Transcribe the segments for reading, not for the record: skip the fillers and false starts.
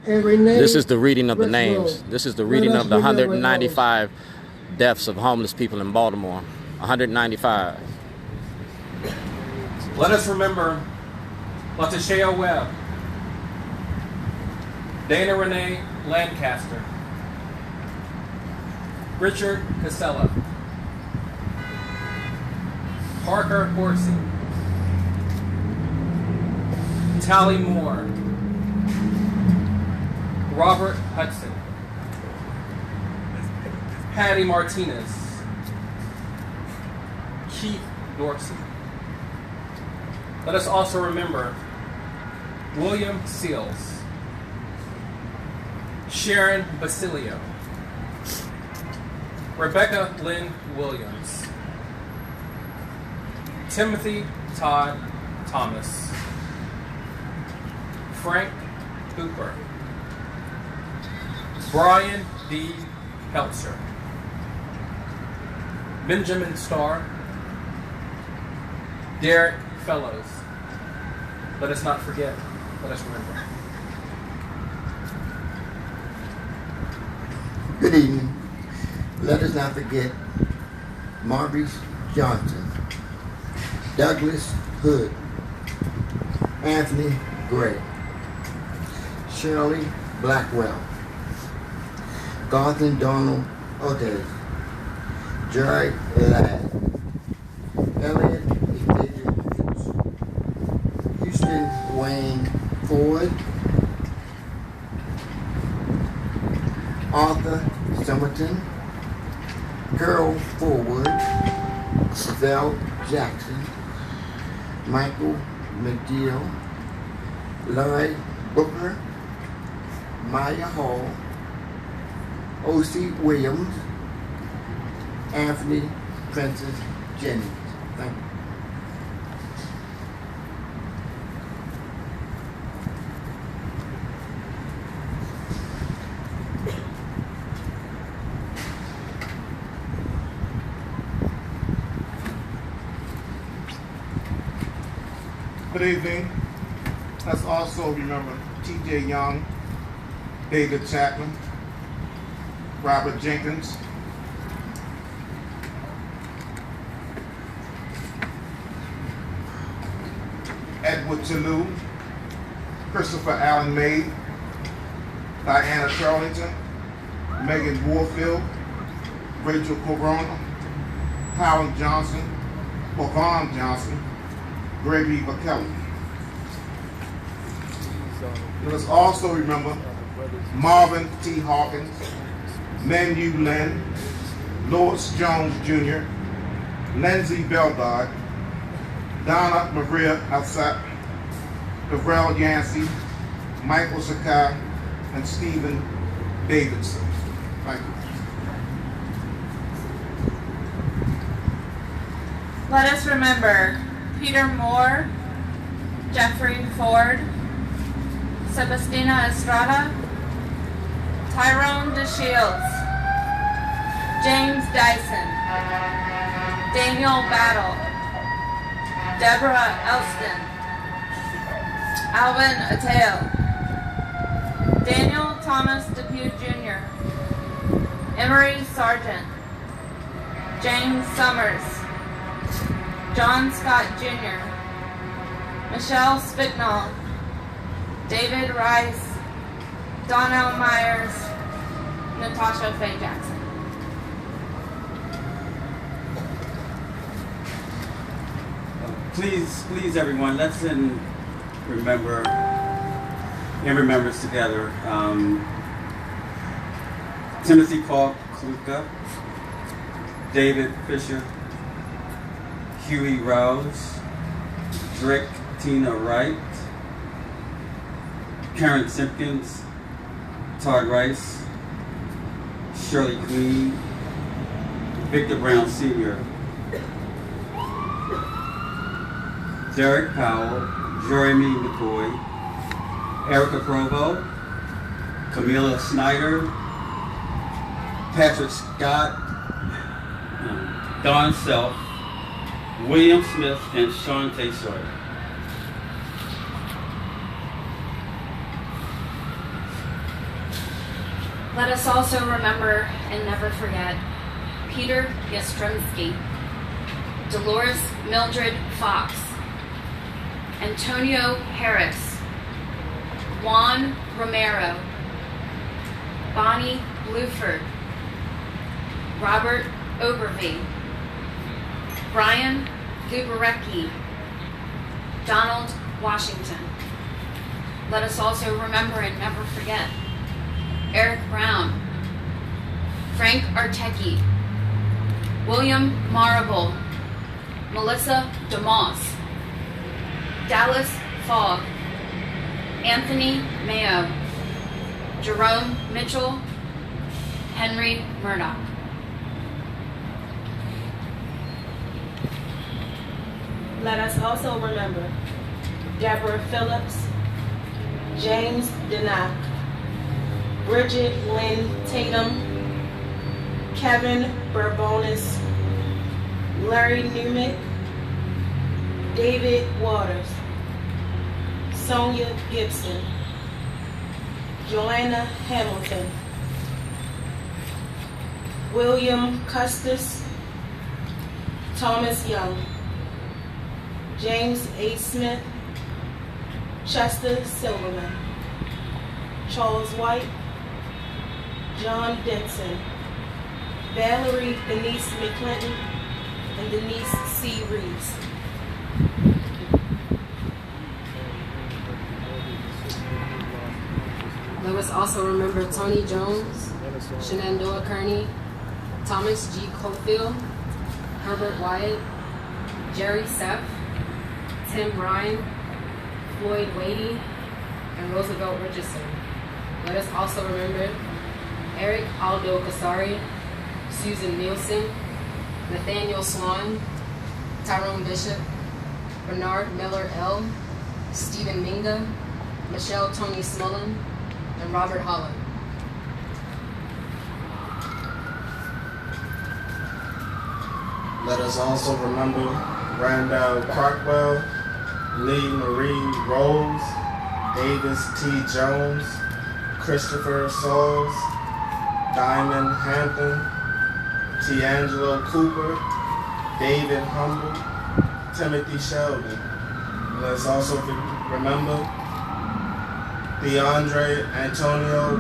This is the reading of the names. This is the reading of the 195 deaths of homeless people in Baltimore. 195. Let us remember Latashea Webb, Dana Renee Lancaster, Richard Casella, Parker Horsey, Tally Moore, Robert Hudson, Patty Martinez, Keith Dorsey. Let us also remember William Seals, Sharon Basilio, Rebecca Lynn Williams, Timothy Todd Thomas, Frank Hooper, Brian D. Peltzer, Benjamin Starr, Derek Fellows. Let us not forget, let us remember. Good evening. Let us not forget Maurice Johnson, Douglas Hood, Anthony Gray, Shirley Blackwell, Garth and Donald Otis, Jerry Ladd, Elliot Xavier Houston Wayne Ford, Arthur Summerton, Carol Forward, Val Jackson, Michael McGill, Lloyd Booker, Maya Hall, O.C. Williams, Anthony Francis Jennings. Thank you. Good evening. Let's also remember T.J. Young, David Chapman, Robert Jenkins, Edward Chalou, Christopher Allen May, Diana Charlington, Megan Warfield, Rachel Corona, Howard Johnson, Yvonne Johnson, Gregory McKellen. Let us also remember Marvin T. Hawkins, Manu Lynn, Lois Jones Jr., Lindsay Beldodd, Donna Maria Alsap, Devrell Yancey, Michael Sakai, and Stephen Davidson. Thank you. Let us remember Peter Moore, Jeffrey Ford, Sebastina Estrada, Tyrone DeShields, James Dyson, Daniel Battle, Deborah Elston, Alvin Ateo, Daniel Thomas DePue Jr., Emery Sargent, James Summers, John Scott Jr., Michelle Spicknall, David Rice, Donnell Myers, Natasha Faye Jackson. Please, everyone, let's remember and remembrance together. Timothy Paul Kluka, David Fisher, Huey Rouse, Drake Tina Wright, Karen Simpkins, Todd Rice, Shirley Queen, Victor Brown Sr., Derek Powell, Jeremy McCoy, Erica Provo, Camila Snyder, Patrick Scott, Don Self, William Smith, and Shante Sawyer. Let us also remember and never forget Peter Yastrzemski, Dolores Mildred Fox, Antonio Harris, Juan Romero, Bonnie Bluford, Robert Obervie, Brian Gubarecki, Donald Washington. Let us also remember and never forget Eric Brown, Frank Artecki, William Marable, Melissa DeMoss, Dallas Fogg, Anthony Mayo, Jerome Mitchell, Henry Murdoch. Let us also remember Deborah Phillips, James Denack, Bridget Lynn Tatum, Kevin Bourbonis, Larry Newmick, David Waters, Sonia Gibson, Joanna Hamilton, William Custis, Thomas Young, James A. Smith, Chester Silverman, Charles White, John Denson, Valerie Denise McClinton, and Denise C. Reeves. Let us also remember Tony Jones, Shenandoah Kearney, Thomas G. Cofield, Herbert Wyatt, Jerry Seff, Tim Ryan, Floyd Wadey, and Roosevelt Richardson. Let us also remember Eric Aldo Casari, Susan Nielsen, Nathaniel Swan, Tyrone Bishop, Bernard Miller L., Stephen Minga, Michelle Tony Smullen, and Robert Holland. Let us also remember Randall Crockwell, Lee Marie Rose, Davis T. Jones, Christopher Sauls, Diamond Hampton, Tiangelo Cooper, David Humble, Timothy Sheldon. Let us also remember DeAndre Antonio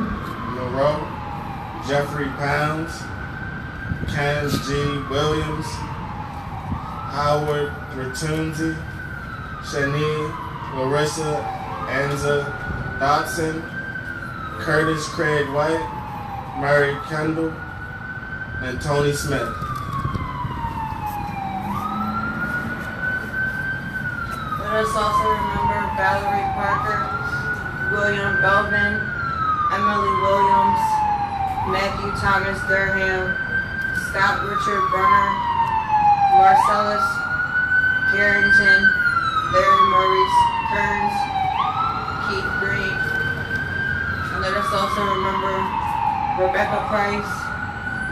Moreau, Jeffrey Pounds, Cam G. Williams, Howard Ratunzi, Shani Larissa Anza Dotson, Curtis Craig White, Mary Kendall, and Tony Smith. Let us also remember Valerie Parker, William Belvin, Emily Williams, Matthew Thomas Durham, Scott Richard Brunner, Marcellus Carrington, Larry Maurice Kearns, Keith Green. And let us also remember Rebecca Price,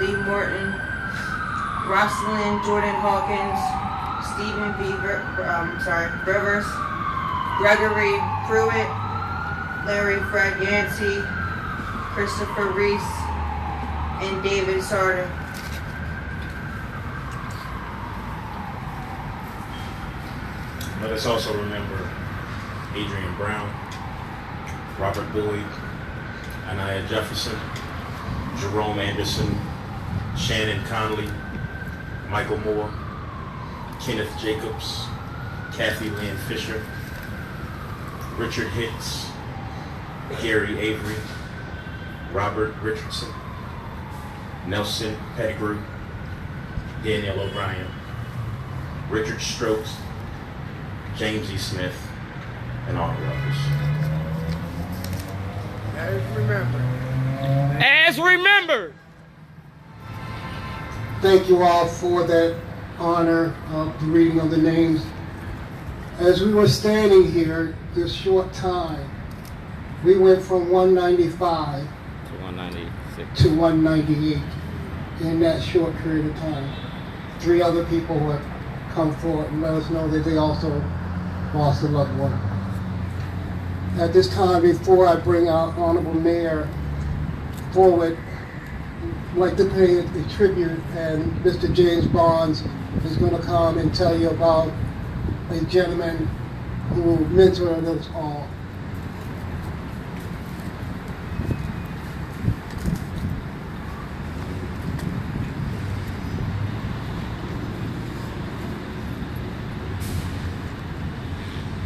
Lee Morton, Rosalind Jordan Hawkins, Stephen B. Rivers, Gregory Pruitt, Larry Fred Yancey, Christopher Reese, and David Sarter. Let us also remember Adrian Brown, Robert Boyd, Anaya Jefferson, Jerome Anderson, Shannon Conley, Michael Moore, Kenneth Jacobs, Kathy Lynn Fisher, Richard Hicks, Gary Avery, Robert Richardson, Nelson Pettigrew, Danielle O'Brien, Richard Strokes, James E. Smith, and all the others. As remembered. Thank you all for that honor of the reading of the names. As we were standing here this short time, we went from 195 to 196 to 198 in that short period of time. 3 other people who have come forward and let us know that they also lost a loved one. At this time, before I bring our Honorable Mayor forward, I'd like to pay the tribute, and Mr. James Barnes is going to come and tell you about a gentleman who mentored us all.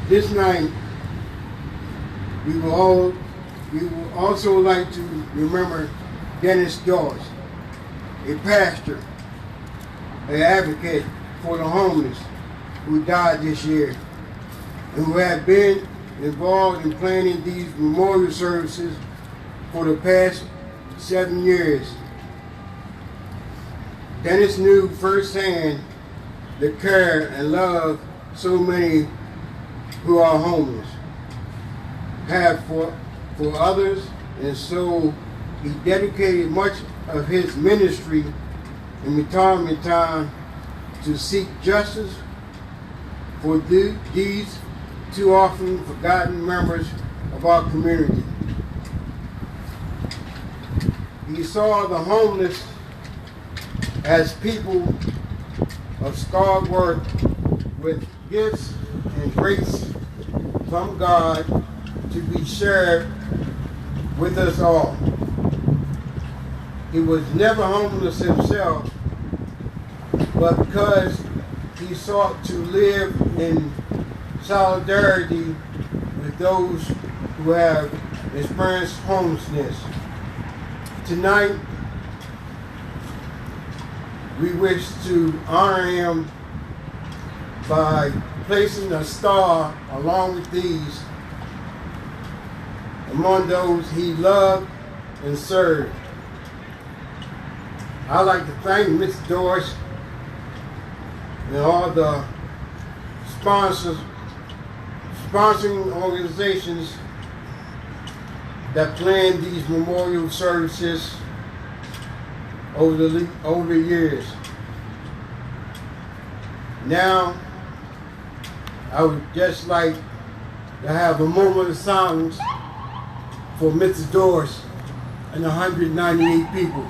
This night, we will also like to remember Dennis Dawes, a pastor, an advocate for the homeless who died this year, and who had been involved in planning these memorial services for the past 7 years. Dennis knew firsthand the care and love so many who are homeless have for others, and so he dedicated much of his ministry in retirement time to seek justice for these too often forgotten members of our community. He saw the homeless as people of scarred worth with gifts and grace from God to be shared with us all. He was never homeless himself, but because he sought to live in solidarity with those who have experienced homelessness. Tonight, we wish to honor him by placing a star along with these among those he loved and served. I'd like to thank Ms. Doris and all the sponsoring organizations that planned these memorial services over the years. Now, I would just like to have a moment of silence for Mrs. Doris and the 198 people.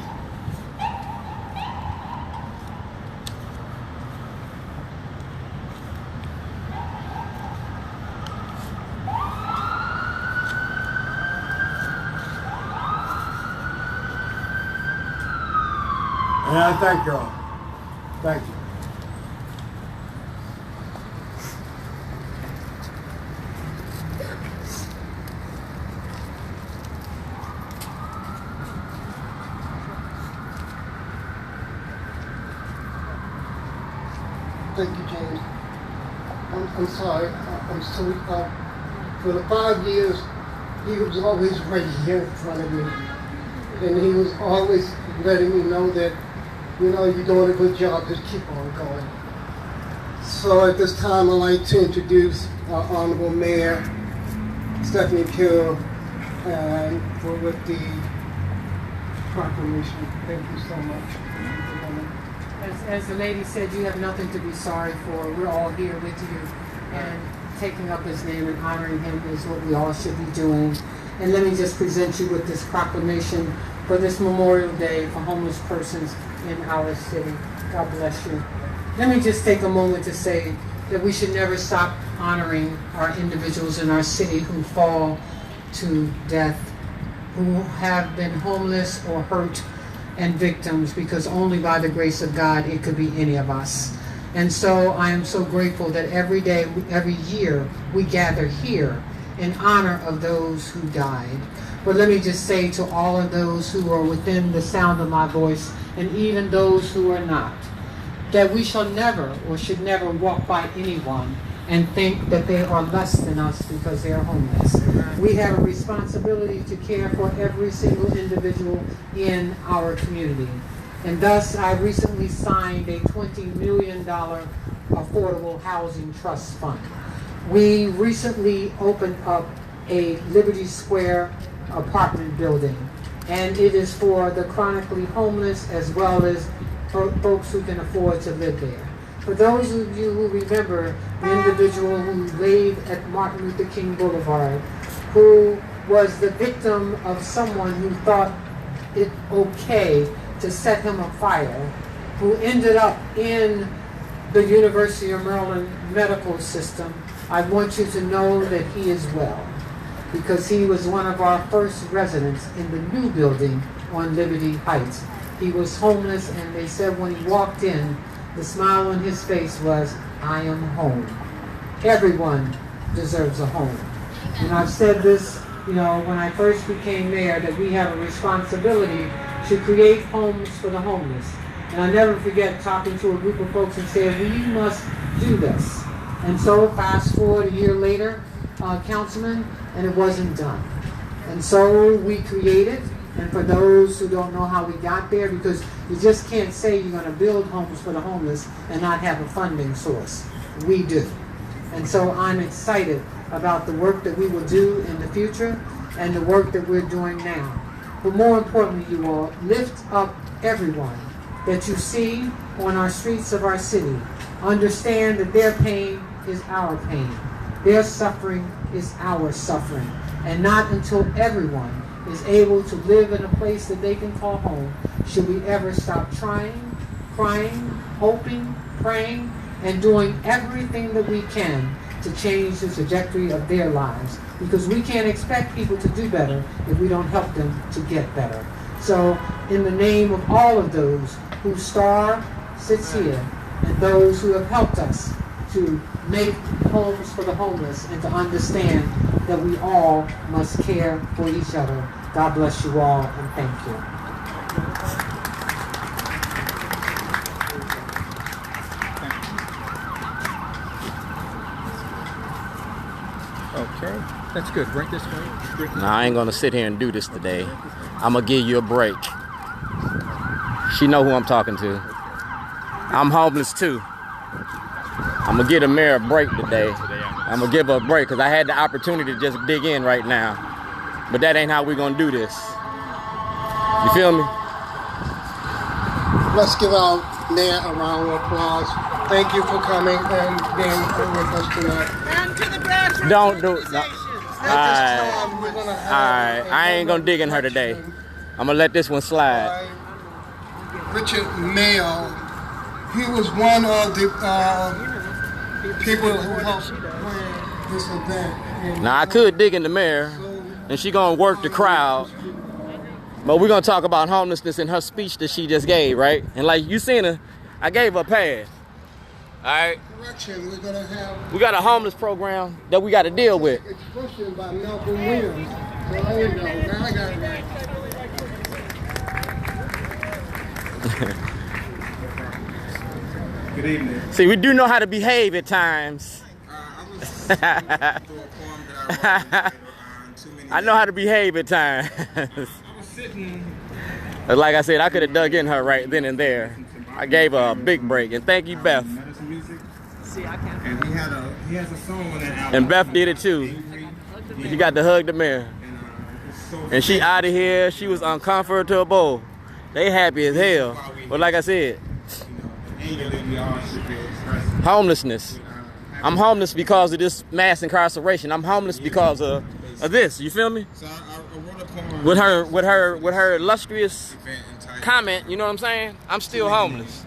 And I thank you all. Thank you. Thank you, James. I'm sorry. I'm so, for the 5 years, he was always right here in front of me. And he was always letting me know that, you know, you're doing a good job, just keep on going. So at this time, I'd like to introduce our Honorable Mayor, Stephanie Kill, and with the proclamation. Thank you so much. As the lady said, you have nothing to be sorry for. We're all here with you, and taking up his name and honoring him is what we all should be doing. And let me just present you with this proclamation for this Memorial Day for homeless persons in our city. God bless you. Let me just take a moment to say that we should never stop honoring our individuals in our city who fall to death, who have been homeless or hurt and victims, because only by the grace of God it could be any of us. And so I am so grateful that every day, every year, we gather here in honor of those who died. But let me just say to all of those who are within the sound of my voice, and even those who are not, that we shall never or should never walk by anyone and think that they are less than us because they are homeless. We have a responsibility to care for every single individual in our community. And thus, I recently signed a $20 million affordable housing trust fund. We recently opened up a Liberty Square apartment building, and it is for the chronically homeless as well as folks who can afford to live there. For those of you who remember the individual who laid at Martin Luther King Boulevard, who was the victim of someone who thought it okay to set him afire, who ended up in the University of Maryland medical system, I want you to know that he is well, because he was one of our first residents in the new building on Liberty Heights. He was homeless, and they said when he walked in, the smile on his face was, "I am home." Everyone deserves a home. And I've said this, when I first became mayor, that we have a responsibility to create homes for the homeless. And I never forget talking to a group of folks and saying, we must do this. And so fast forward a year later, Councilman, and it wasn't done. And so we created, and for those who don't know how we got there, because you just can't say you're going to build homes for the homeless and not have a funding source. We do. And so I'm excited about the work that we will do in the future and the work that we're doing now. But more importantly, you all, lift up everyone that you see on our streets of our city. Understand that their pain is our pain. Their suffering is our suffering. And not until everyone is able to live in a place that they can call home should we ever stop trying, crying, hoping, praying, and doing everything that we can to change the trajectory of their lives. Because we can't expect people to do better if we don't help them to get better. So in the name of all of those whose star sits here, and those who have helped us to make homes for the homeless and to understand that we all must care for each other. God bless you all, and thank you. Okay, that's good. Right this way. Now, I ain't gonna sit here and do this today. I'm gonna give you a break. She know who I'm talking to. I'm homeless too. I'm gonna give the mayor a break today. I'm gonna give her a break because I had the opportunity to just dig in right now. But that ain't how we're gonna do this. You feel me? Let's give our mayor a round of applause. Thank you for coming and being with us tonight. And to the grassroots Don't do it. No. Alright, I ain't gonna dig in her today. I'm gonna let this one slide. Richard Mayo, he was one of the people who helped plan this event. Now I could dig in the mayor, and she gonna work the crowd, but we're gonna talk about homelessness in her speech that she just gave, right? And like you seen her, I gave her a pad. All right. Correction, we're gonna have. We got a homeless program that we got to deal with. Expression by Malcolm Williams. So there you go. Now I got it right. Good evening. See, we do know how to behave at times. I know how to behave at times. But like I said, I could have dug in her right then and there. I gave her a big break, and thank you, Beth. And he has a song on that album. And Beth did it too. She got to hug the mayor. And she out of here. She was uncomfortable. They happy as hell. But like I said, homelessness. I'm homeless because of this mass incarceration. I'm homeless because of this. You feel me? With her illustrious comment, you know what I'm saying? I'm still homeless.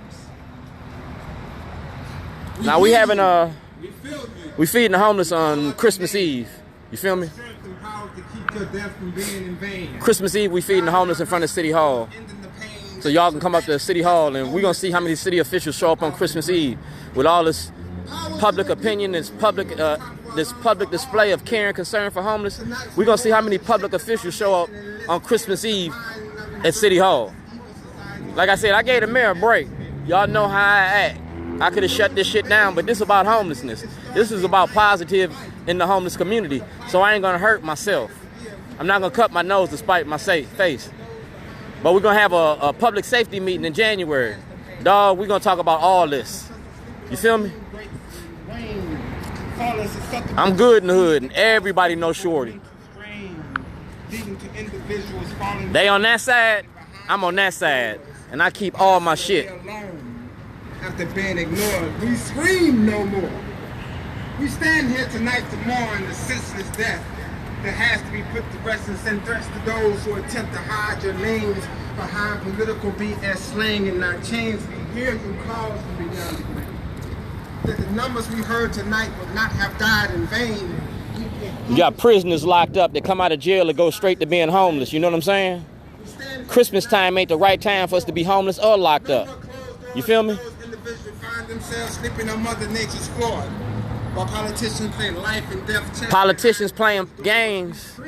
Now we feeding the homeless on Christmas Eve. You feel me? Christmas Eve we feeding the homeless in front of City Hall. So y'all can come up to City Hall and we're gonna see how many city officials show up on Christmas Eve with all this public opinion, this public display of care and concern for homeless. We're gonna see how many public officials show up on Christmas Eve at City Hall. Like I said, I gave the mayor a break. Y'all know how I act. I could have shut this shit down, but this is about homelessness. This is about positive in the homeless community. So I ain't gonna hurt myself. I'm not gonna cut my nose to spite my face. But we're gonna have a public safety meeting in January. Dog, we're gonna talk about all this. You feel me? I'm good in the hood, and everybody knows Shorty. They on that side, I'm on that side, and I keep all my shit. After being ignored, we scream no more. We stand here tonight to mourn the senseless death that has to be put to rest and send threats to those who attempt to hide your names behind political BS slang and not change. We hear you calls from beyond the grave. That the numbers we heard tonight would not have died in vain. You got prisoners locked up that come out of jail to go straight to being homeless. You know what I'm saying? Christmas time ain't the right time for us to be homeless or locked up. You feel me? Individuals find themselves sleeping on Mother Nature's floor while politicians play life and death chess. Politicians playing games.